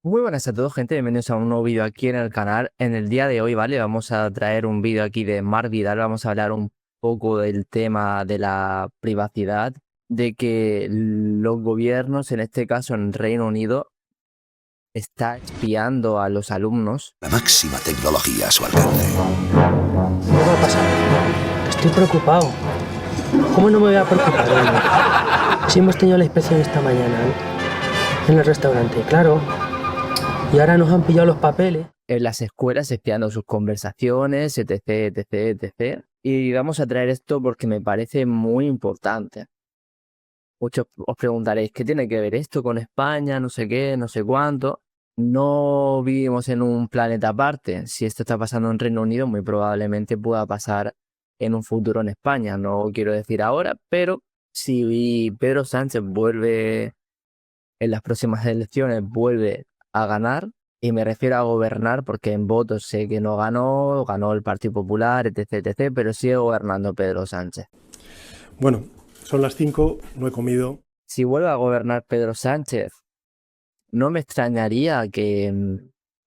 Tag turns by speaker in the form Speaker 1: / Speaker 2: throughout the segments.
Speaker 1: Muy buenas a todos, gente. Bienvenidos a un nuevo vídeo aquí en el canal. En el día de hoy, ¿vale? Vamos a traer un vídeo aquí de Marc Vidal. Vamos a hablar un poco del tema de la privacidad, de que los gobiernos, en este caso en Reino Unido, está espiando a los alumnos.
Speaker 2: La máxima tecnología a su alcance.
Speaker 3: ¿Qué va a pasar? Estoy preocupado. ¿Cómo no me voy a preocupar, hombre? Si hemos tenido la inspección esta mañana, ¿eh? En el restaurante, claro. Y ahora nos han pillado los papeles.
Speaker 1: En las escuelas espiando sus conversaciones, etc, etc, etc. Y vamos a traer esto porque me parece muy importante. Muchos os preguntaréis, ¿qué tiene que ver esto con España? No sé qué, no sé cuánto. No vivimos en un planeta aparte. Si esto está pasando en Reino Unido, muy probablemente pueda pasar en un futuro en España. No quiero decir ahora, pero si Pedro Sánchez vuelve en las próximas elecciones, vuelve a ganar, y me refiero a gobernar porque en votos sé que no ganó, ganó el Partido Popular, etc, etc, pero sigue gobernando Pedro Sánchez.
Speaker 4: Bueno, son las 5, no he comido.
Speaker 1: Si vuelve a gobernar Pedro Sánchez, no me extrañaría que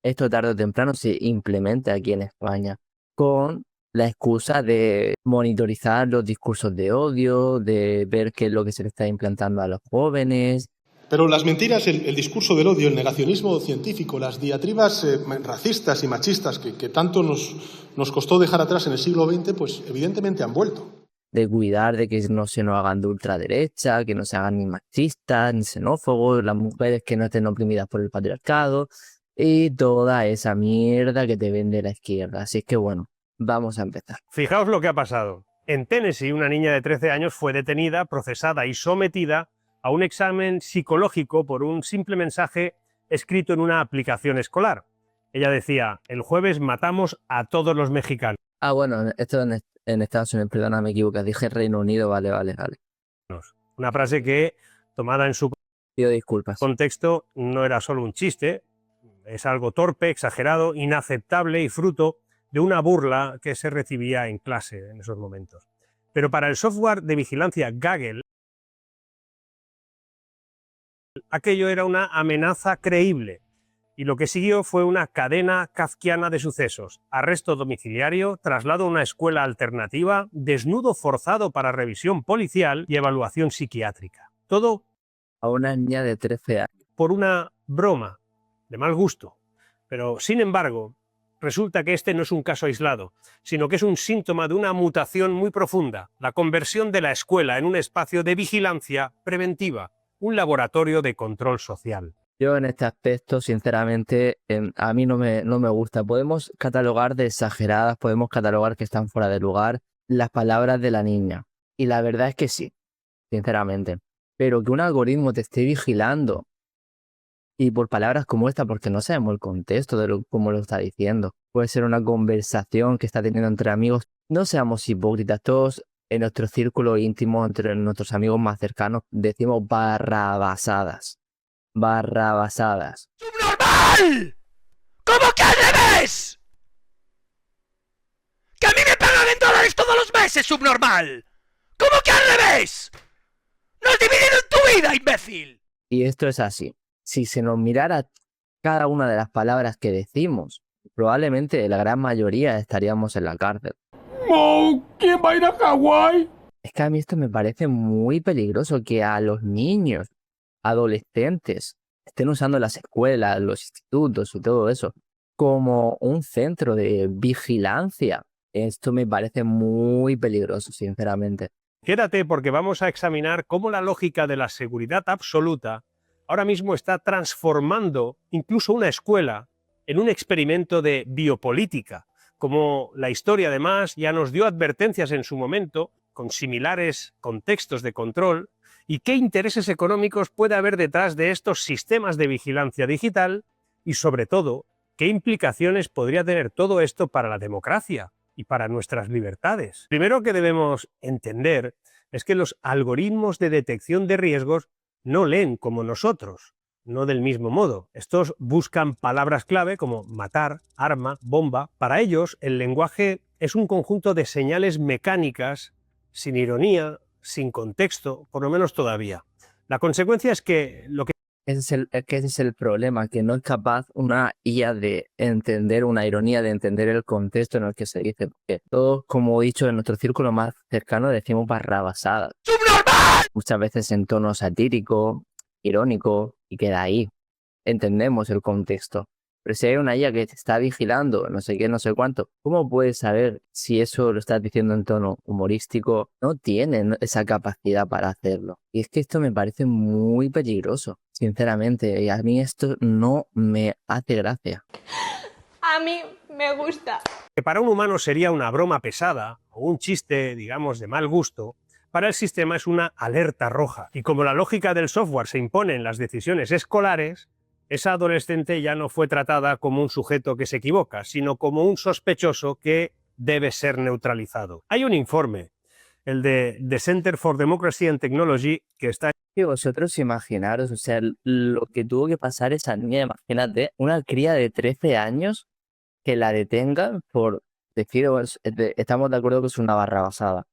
Speaker 1: esto tarde o temprano se implemente aquí en España con la excusa de monitorizar los discursos de odio, de ver qué es lo que se le está implantando a los jóvenes.
Speaker 5: Pero las mentiras, el discurso del odio, el negacionismo científico, las diatribas racistas y machistas que tanto nos costó dejar atrás en el siglo XX, pues evidentemente han vuelto.
Speaker 1: De cuidar de que no se nos hagan de ultraderecha, que no se hagan ni machistas, ni xenófobos, las mujeres que no estén oprimidas por el patriarcado y toda esa mierda que te vende la izquierda. Así que bueno, vamos a empezar.
Speaker 6: Fijaos lo que ha pasado. En Tennessee, una niña de 13 años fue detenida, procesada y sometida a un examen psicológico por un simple mensaje escrito en una aplicación escolar. Ella decía: el jueves matamos a todos los mexicanos.
Speaker 1: Ah, bueno, esto en Estados Unidos, perdona, me equivoqué, dije Reino Unido, vale.
Speaker 6: Una frase que, tomada en su
Speaker 1: Pido disculpas.
Speaker 6: contexto, no era solo un chiste, es algo torpe, exagerado, inaceptable y fruto de una burla que se recibía en clase en esos momentos. Pero para el software de vigilancia Gaggle, aquello era una amenaza creíble, y lo que siguió fue una cadena kafkiana de sucesos: arresto domiciliario, traslado a una escuela alternativa, desnudo forzado para revisión policial y evaluación psiquiátrica. Todo
Speaker 1: A una niña de 13 años.
Speaker 6: por una broma de mal gusto. Pero, sin embargo, resulta que este no es un caso aislado, sino que es un síntoma de una mutación muy profunda: la conversión de la escuela en un espacio de vigilancia preventiva, un laboratorio de control social.
Speaker 1: Yo en este aspecto, sinceramente, a mí no me gusta. Podemos catalogar de exageradas, podemos catalogar que están fuera de lugar las palabras de la niña. Y la verdad es que sí, sinceramente. Pero que un algoritmo te esté vigilando y por palabras como esta, porque no sabemos el contexto de cómo lo está diciendo. Puede ser una conversación que está teniendo entre amigos. No seamos hipócritas, todos en nuestro círculo íntimo, entre nuestros amigos más cercanos, decimos barrabasadas.
Speaker 7: ¡Subnormal! ¿Cómo que al revés? ¡Que a mí me pagan en dólares todos los meses, subnormal! ¿Cómo que al revés? ¡No has dividido en tu vida, imbécil!
Speaker 1: Y esto es así. Si se nos mirara cada una de las palabras que decimos, probablemente la gran mayoría estaríamos en la cárcel.
Speaker 7: ¿Quién va a ir a Hawái?
Speaker 1: Es que a mí esto me parece muy peligroso, que a los niños, adolescentes, estén usando las escuelas, los institutos y todo eso como un centro de vigilancia. Esto me parece muy peligroso, sinceramente.
Speaker 6: Quédate, porque vamos a examinar cómo la lógica de la seguridad absoluta ahora mismo está transformando incluso una escuela en un experimento de biopolítica. Como la historia, además, ya nos dio advertencias en su momento, con similares contextos de control, y qué intereses económicos puede haber detrás de estos sistemas de vigilancia digital, y sobre todo, qué implicaciones podría tener todo esto para la democracia y para nuestras libertades. Primero que debemos entender es que los algoritmos de detección de riesgos no leen como nosotros, no del mismo modo. Estos buscan palabras clave como matar, arma, bomba. Para ellos, el lenguaje es un conjunto de señales mecánicas, sin ironía, sin contexto, por lo menos todavía. La consecuencia es que lo que
Speaker 1: ese es el problema, que no es capaz una IA de entender una ironía, de entender el contexto en el que se dice. Porque todos, como he dicho, en nuestro círculo más cercano decimos barrabasadas.
Speaker 7: ¡Subnormal!
Speaker 1: Muchas veces en tono satírico, irónico, y queda ahí. Entendemos el contexto. Pero si hay una IA que te está vigilando, no sé qué, no sé cuánto, ¿cómo puedes saber si eso lo estás diciendo en tono humorístico? No tienen esa capacidad para hacerlo. Y es que esto me parece muy peligroso, sinceramente. Y a mí esto no me hace gracia.
Speaker 8: A mí me gusta.
Speaker 6: Que para un humano sería una broma pesada o un chiste, digamos, de mal gusto, para el sistema es una alerta roja. Y como la lógica del software se impone en las decisiones escolares, esa adolescente ya no fue tratada como un sujeto que se equivoca, sino como un sospechoso que debe ser neutralizado. Hay un informe, el de The Center for Democracy and Technology, que está...
Speaker 1: Y vosotros imaginaros, o sea, lo que tuvo que pasar esa niña, imagínate, una cría de 13 años que la detengan por decir, estamos de acuerdo que es una barrabasada,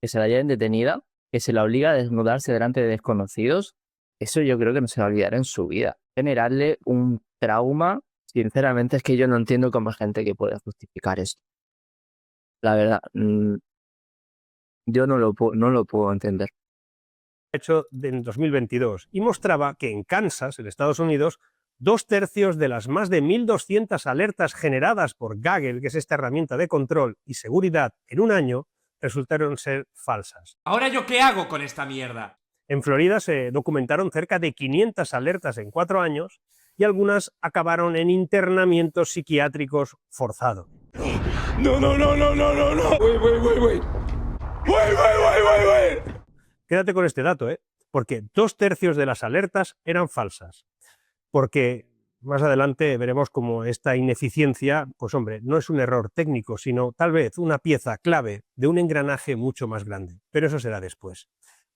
Speaker 1: que se la lleven detenida, que se la obliga a desnudarse delante de desconocidos. Eso yo creo que no se va a olvidar en su vida. Generarle un trauma, sinceramente es que yo no entiendo cómo hay gente que puede justificar esto. La verdad, yo no lo puedo entender.
Speaker 6: hecho en 2022 y mostraba que en Kansas, en Estados Unidos, 2/3 de las más de 1.200 alertas generadas por Gaggle, que es esta herramienta de control y seguridad, en un año, resultaron ser falsas.
Speaker 9: ¿Ahora yo qué hago con esta mierda?
Speaker 6: En Florida se documentaron cerca de 500 alertas en 4 años y algunas acabaron en internamientos psiquiátricos forzados.
Speaker 9: No. Wait.
Speaker 6: Quédate con este dato, porque 2/3 de las alertas eran falsas. Porque más adelante veremos cómo esta ineficiencia, pues hombre, no es un error técnico, sino tal vez una pieza clave de un engranaje mucho más grande. Pero eso será después.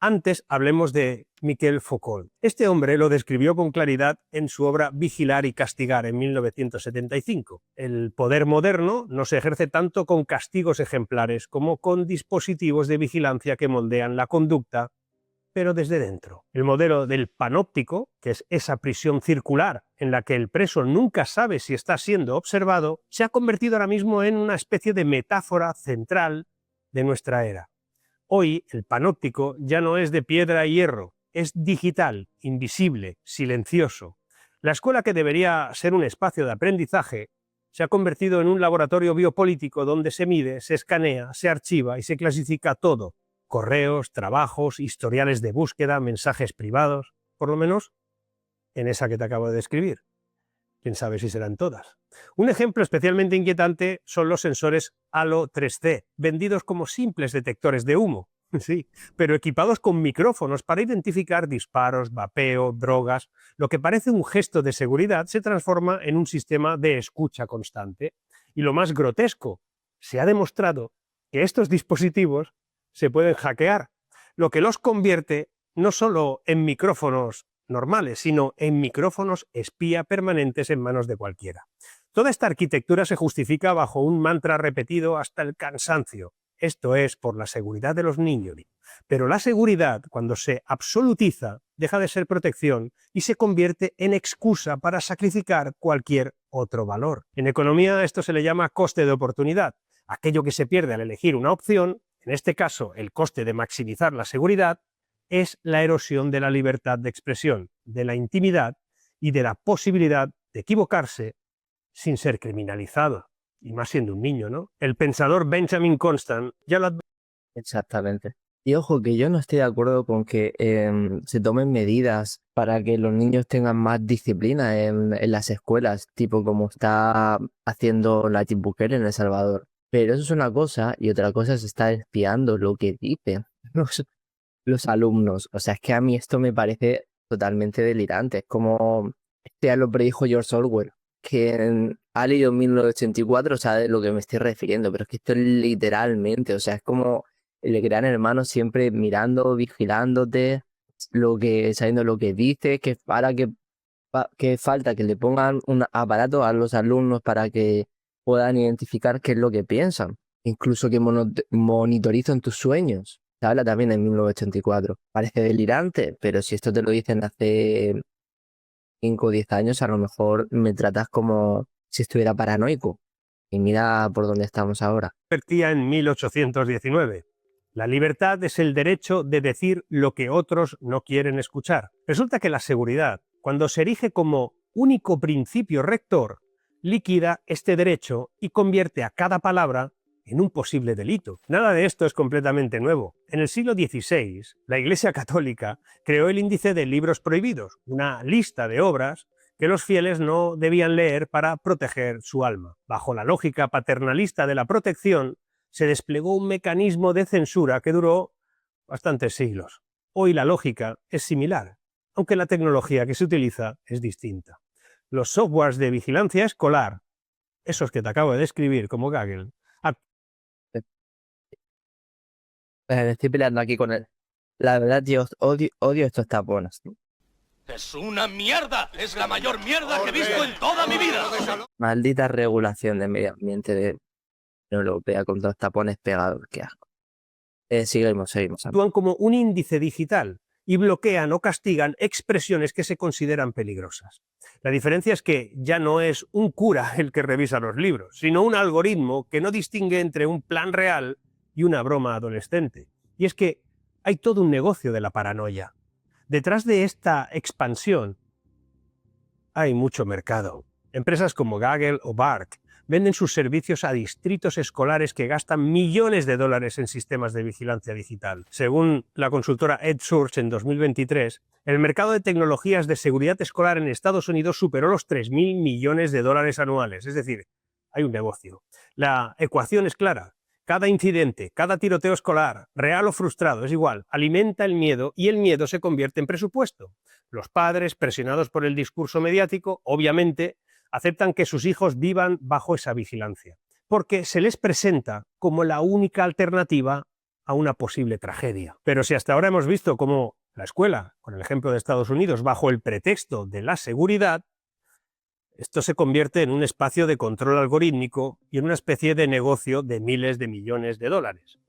Speaker 6: Antes hablemos de Michel Foucault. Este hombre lo describió con claridad en su obra Vigilar y castigar en 1975. El poder moderno no se ejerce tanto con castigos ejemplares como con dispositivos de vigilancia que moldean la conducta, pero desde dentro. El modelo del panóptico, que es esa prisión circular en la que el preso nunca sabe si está siendo observado, se ha convertido ahora mismo en una especie de metáfora central de nuestra era. Hoy el panóptico ya no es de piedra y hierro, es digital, invisible, silencioso. La escuela, que debería ser un espacio de aprendizaje, se ha convertido en un laboratorio biopolítico donde se mide, se escanea, se archiva y se clasifica todo. Correos, trabajos, historiales de búsqueda, mensajes privados, por lo menos en esa que te acabo de describir. Quién sabe si serán todas. Un ejemplo especialmente inquietante son los sensores Halo 3C, vendidos como simples detectores de humo, sí, pero equipados con micrófonos para identificar disparos, vapeo, drogas. Lo que parece un gesto de seguridad se transforma en un sistema de escucha constante. Y lo más grotesco, se ha demostrado que estos dispositivos se pueden hackear, lo que los convierte no solo en micrófonos normales, sino en micrófonos espía permanentes en manos de cualquiera. Toda esta arquitectura se justifica bajo un mantra repetido hasta el cansancio. Esto es por la seguridad de los niños. Pero la seguridad, cuando se absolutiza, deja de ser protección y se convierte en excusa para sacrificar cualquier otro valor. En economía esto se le llama coste de oportunidad. Aquello que se pierde al elegir una opción, en este caso el coste de maximizar la seguridad, es la erosión de la libertad de expresión, de la intimidad y de la posibilidad de equivocarse sin ser criminalizado, y más siendo un niño, ¿no? El pensador Benjamin Constant ya lo advirtió.
Speaker 1: Exactamente. Y ojo, que yo no estoy de acuerdo con que se tomen medidas para que los niños tengan más disciplina en las escuelas, tipo como está haciendo Nayib Bukele en El Salvador. Pero eso es una cosa, y otra cosa es estar espiando lo que dicen los alumnos. O sea, es que a mí esto me parece totalmente delirante. Es como, ya lo predijo George Orwell, que ha leído 1984, sabe de lo que me estoy refiriendo, pero es que esto es literalmente, o sea, es como el gran hermano siempre mirando, vigilándote, sabiendo lo que dice, que falta que le pongan un aparato a los alumnos para que puedan identificar qué es lo que piensan, incluso que monitorizan tus sueños. Se habla también en 1984. Parece delirante, pero si esto te lo dicen hace 5 o 10 años a lo mejor me tratas como si estuviera paranoico. Y mira por dónde estamos ahora.
Speaker 6: Advertía en 1819. La libertad es el derecho de decir lo que otros no quieren escuchar. Resulta que la seguridad, cuando se erige como único principio rector, liquida este derecho y convierte a cada palabra en un posible delito. Nada de esto es completamente nuevo. En el siglo XVI, la Iglesia Católica creó el índice de libros prohibidos, una lista de obras que los fieles no debían leer para proteger su alma. Bajo la lógica paternalista de la protección, se desplegó un mecanismo de censura que duró bastantes siglos. Hoy la lógica es similar, aunque la tecnología que se utiliza es distinta. Los softwares de vigilancia escolar, esos que te acabo de describir como Gaggle,
Speaker 1: Estoy peleando aquí con él. La verdad, yo odio estos tapones.
Speaker 7: ¡Es una mierda! ¡Es la mayor mierda que he visto en toda mi vida!
Speaker 1: Maldita regulación de medio ambiente de la Unión Europea con dos tapones pegados. Qué asco. Seguimos.
Speaker 6: actúan como un índice digital y bloquean o castigan expresiones que se consideran peligrosas. La diferencia es que ya no es un cura el que revisa los libros, sino un algoritmo que no distingue entre un plan real y una broma adolescente. Y es que hay todo un negocio de la paranoia. Detrás de esta expansión hay mucho mercado. Empresas como Gaggle o Bark venden sus servicios a distritos escolares que gastan millones de dólares en sistemas de vigilancia digital. Según la consultora EdSource en 2023, el mercado de tecnologías de seguridad escolar en Estados Unidos superó los 3.000 millones de dólares anuales. Es decir, hay un negocio. La ecuación es clara. Cada incidente, cada tiroteo escolar, real o frustrado, es igual, alimenta el miedo y el miedo se convierte en presupuesto. Los padres, presionados por el discurso mediático, obviamente, aceptan que sus hijos vivan bajo esa vigilancia, porque se les presenta como la única alternativa a una posible tragedia. Pero si hasta ahora hemos visto cómo la escuela, con el ejemplo de Estados Unidos, bajo el pretexto de la seguridad, esto se convierte en un espacio de control algorítmico y en una especie de negocio de miles de millones de dólares.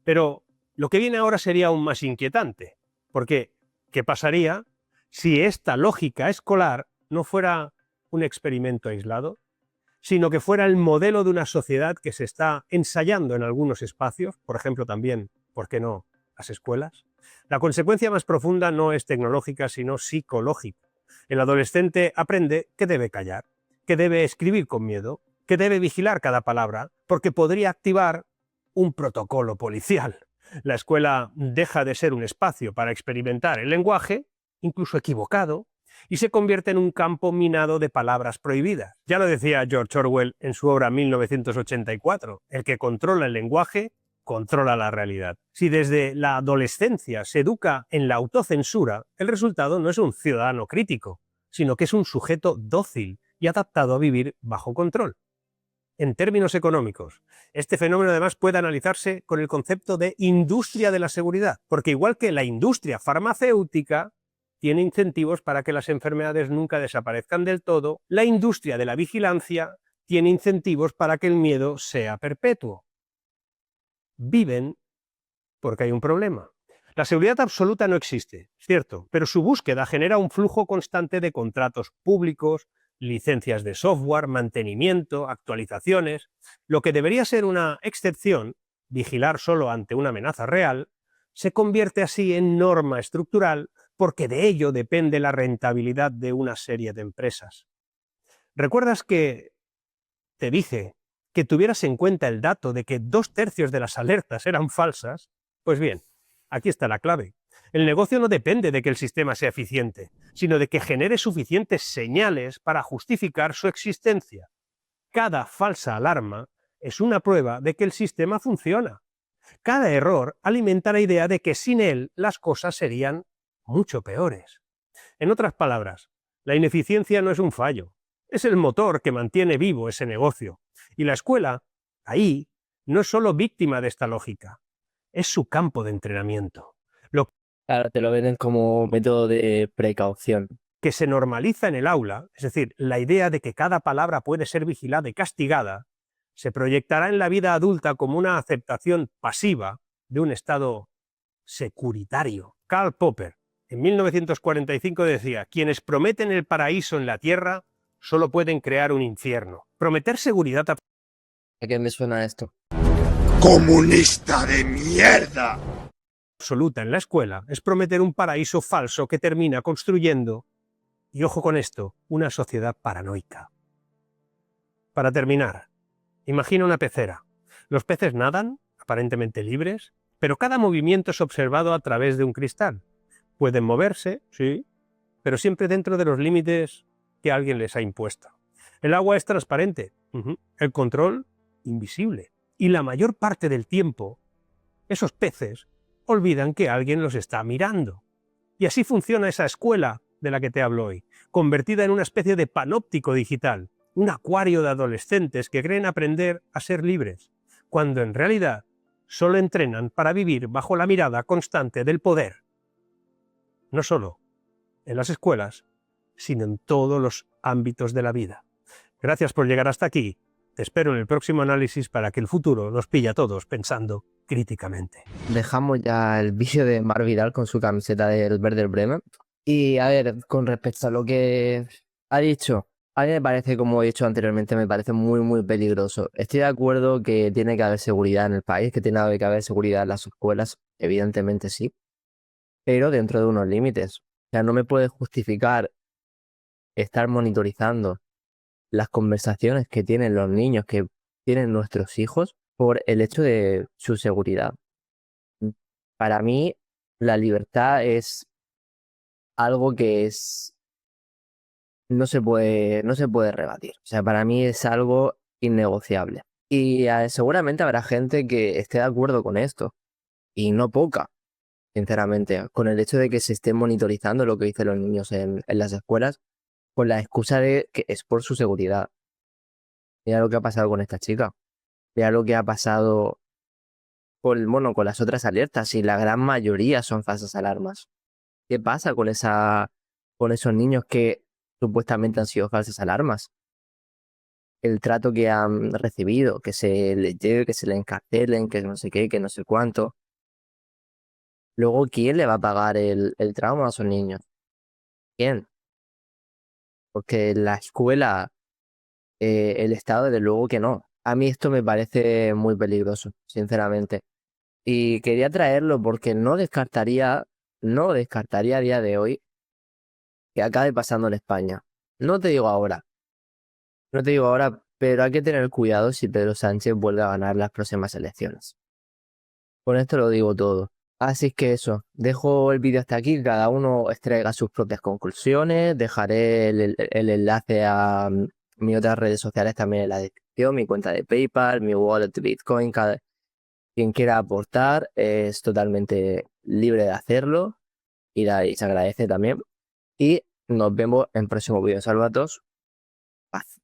Speaker 6: Pero lo que viene ahora sería aún más inquietante, porque ¿qué pasaría si esta lógica escolar no fuera un experimento aislado, sino que fuera el modelo de una sociedad que se está ensayando en algunos espacios, por ejemplo también, ¿por qué no?, las escuelas? La consecuencia más profunda no es tecnológica, sino psicológica. El adolescente aprende que debe callar, que debe escribir con miedo, que debe vigilar cada palabra, porque podría activar un protocolo policial. La escuela deja de ser un espacio para experimentar el lenguaje, incluso equivocado, y se convierte en un campo minado de palabras prohibidas. Ya lo decía George Orwell en su obra 1984, el que controla el lenguaje controla la realidad. Si desde la adolescencia se educa en la autocensura, el resultado no es un ciudadano crítico, sino que es un sujeto dócil y adaptado a vivir bajo control. En términos económicos, este fenómeno además puede analizarse con el concepto de industria de la seguridad, porque igual que la industria farmacéutica tiene incentivos para que las enfermedades nunca desaparezcan del todo, la industria de la vigilancia tiene incentivos para que el miedo sea perpetuo. Viven porque hay un problema. La seguridad absoluta no existe, cierto, pero su búsqueda genera un flujo constante de contratos públicos, licencias de software, mantenimiento, actualizaciones. Lo que debería ser una excepción, vigilar solo ante una amenaza real, se convierte así en norma estructural porque de ello depende la rentabilidad de una serie de empresas. ¿Recuerdas que te dije que tuvieras en cuenta el dato de que 2/3 de las alertas eran falsas? Pues bien, aquí está la clave. El negocio no depende de que el sistema sea eficiente, sino de que genere suficientes señales para justificar su existencia. Cada falsa alarma es una prueba de que el sistema funciona. Cada error alimenta la idea de que sin él las cosas serían mucho peores. En otras palabras, la ineficiencia no es un fallo, es el motor que mantiene vivo ese negocio. Y la escuela, ahí, no es solo víctima de esta lógica, es su campo de entrenamiento. Lo
Speaker 1: Claro, te lo venden como método de precaución.
Speaker 6: que se normaliza en el aula, es decir, la idea de que cada palabra puede ser vigilada y castigada, se proyectará en la vida adulta como una aceptación pasiva de un estado securitario. Karl Popper, En 1945 decía: quienes prometen el paraíso en la tierra solo pueden crear un infierno. Prometer seguridad
Speaker 1: ¿A qué me suena esto?
Speaker 2: ¡Comunista de mierda!
Speaker 6: absoluta en la escuela es prometer un paraíso falso que termina construyendo, y ojo con esto, una sociedad paranoica. Para terminar, imagina una pecera. Los peces nadan, aparentemente libres, pero cada movimiento es observado a través de un cristal. Pueden moverse, sí, pero siempre dentro de los límites que alguien les ha impuesto. El agua es transparente, el control invisible, y la mayor parte del tiempo, esos peces olvidan que alguien los está mirando. Y así funciona esa escuela de la que te hablo hoy, convertida en una especie de panóptico digital, un acuario de adolescentes que creen aprender a ser libres, cuando en realidad solo entrenan para vivir bajo la mirada constante del poder. No solo en las escuelas, sino en todos los ámbitos de la vida. Gracias por llegar hasta aquí. Te espero en el próximo análisis para que el futuro nos pille a todos pensando críticamente.
Speaker 1: Dejamos ya el vídeo de Marc Vidal con su camiseta del Werder Bremen. Y a ver, con respecto a lo que ha dicho, a mí me parece, como he dicho anteriormente, me parece muy, muy peligroso. Estoy de acuerdo que tiene que haber seguridad en el país, que tiene que haber seguridad en las escuelas, evidentemente sí, pero dentro de unos límites. O sea, no me puede justificar estar monitorizando las conversaciones que tienen los niños, que tienen nuestros hijos, por el hecho de su seguridad. Para mí, la libertad es algo que no se puede rebatir. O sea, para mí es algo innegociable. Y seguramente habrá gente que esté de acuerdo con esto, y no poca, sinceramente, con el hecho de que se esté monitorizando lo que dicen los niños en las escuelas, con la excusa de que es por su seguridad. Mira lo que ha pasado con esta chica. Mira lo que ha pasado con las otras alertas, y la gran mayoría son falsas alarmas. ¿Qué pasa con esos niños que supuestamente han sido falsas alarmas? El trato que han recibido, que se les lleve, que se les encarcelen, que no sé qué, que no sé cuánto. Luego, ¿quién le va a pagar el trauma a esos niños? ¿Quién? Porque la escuela, el Estado, desde luego que no. A mí esto me parece muy peligroso, sinceramente. Y quería traerlo porque no descartaría a día de hoy que acabe pasando en España. No te digo ahora, pero hay que tener cuidado si Pedro Sánchez vuelve a ganar las próximas elecciones. Con esto lo digo todo. Así que eso, dejo el vídeo hasta aquí, cada uno extraiga sus propias conclusiones, dejaré el enlace a mis otras redes sociales también en la descripción, mi cuenta de PayPal, mi wallet de Bitcoin, quien quiera aportar es totalmente libre de hacerlo y se agradece también. Y nos vemos en el próximo vídeo. Saludos a todos. Paz.